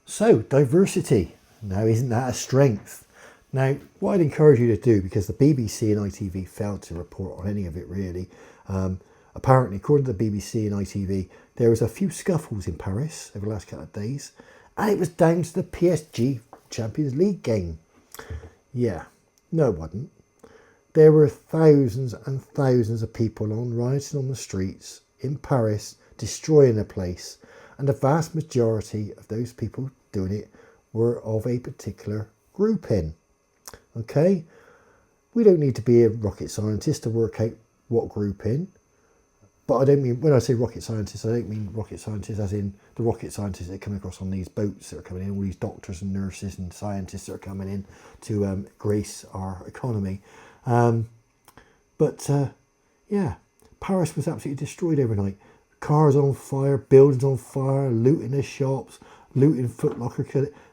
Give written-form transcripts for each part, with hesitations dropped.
So, diversity. Now, isn't that a strength? Now, what I'd encourage you to do, because the BBC and ITV failed to report on any of it really, apparently, according to the BBC and ITV, there was a few scuffles in Paris over the last couple of days, and it was down to the PSG Champions League game. Yeah, no, it wasn't. There were thousands and thousands of people rioting on the streets in Paris, destroying the place, and the vast majority of those people doing it were of a particular grouping. Okay, we don't need to be a rocket scientist to work out what grouping. But I don't mean, when I say rocket scientists, I don't mean rocket scientists as in the rocket scientists that come across on these boats that are coming in, all these doctors and nurses and scientists that are coming in to grace our economy. Yeah, Paris was absolutely destroyed overnight. Cars on fire, buildings on fire, looting the shops, looting Foot Locker.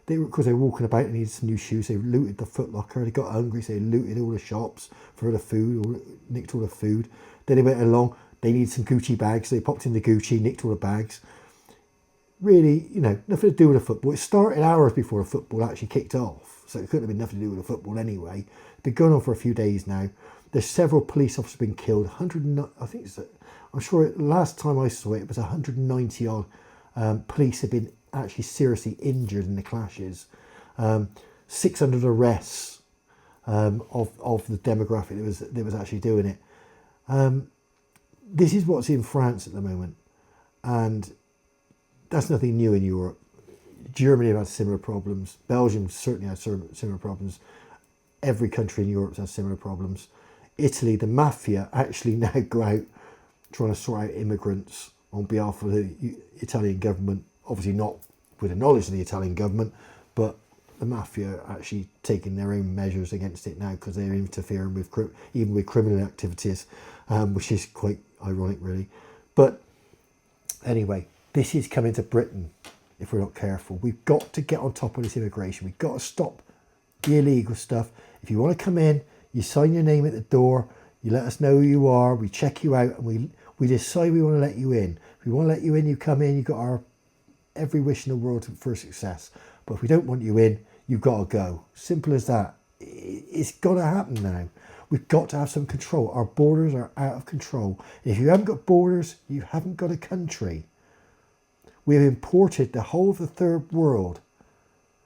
Because they were walking about and needed some new shoes, they looted the Foot Locker. They got hungry, so they looted all the shops for the food, or nicked all the food. Then they went along, they needed some Gucci bags, so they popped in the Gucci, nicked all the bags. Really, nothing to do with the football. It started hours before the football actually kicked off, so it couldn't have been nothing to do with the football anyway. It's been going on for a few days now. There's several police officers been killed. I'm sure last time I saw it was 190 odd police have been actually seriously injured in the clashes. 600 arrests of the demographic that was actually doing it. This is what's in France at the moment, and that's nothing new in Europe. Germany have had similar problems. Belgium certainly has similar problems. Every country in Europe has similar problems. Italy, the mafia actually now go out trying to sort out immigrants on behalf of the Italian government. Obviously not with the knowledge of the Italian government, but the mafia are actually taking their own measures against it now because they're interfering with even with criminal activities, which is quite ironic really. But anyway, this is coming to Britain if we're not careful. We've got to get on top of this immigration. We've got to stop the illegal stuff. If you want to come in, you sign your name at the door, you let us know who you are, we check you out, and we decide we want to let you in. If we want to let you in, you come in, you've got our every wish in the world for success. But if we don't want you in, you've got to go. Simple as that. It's got to happen now. We've got to have some control. Our borders are out of control. If you haven't got borders, you haven't got a country. We have imported the whole of the third world,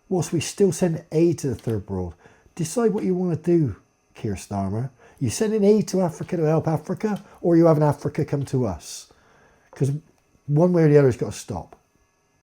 whilst we still send aid to the third world. Decide what you want to do, Keir Starmer. You sending aid to Africa to help Africa, or you having Africa come to us? Because one way or the other has got to stop.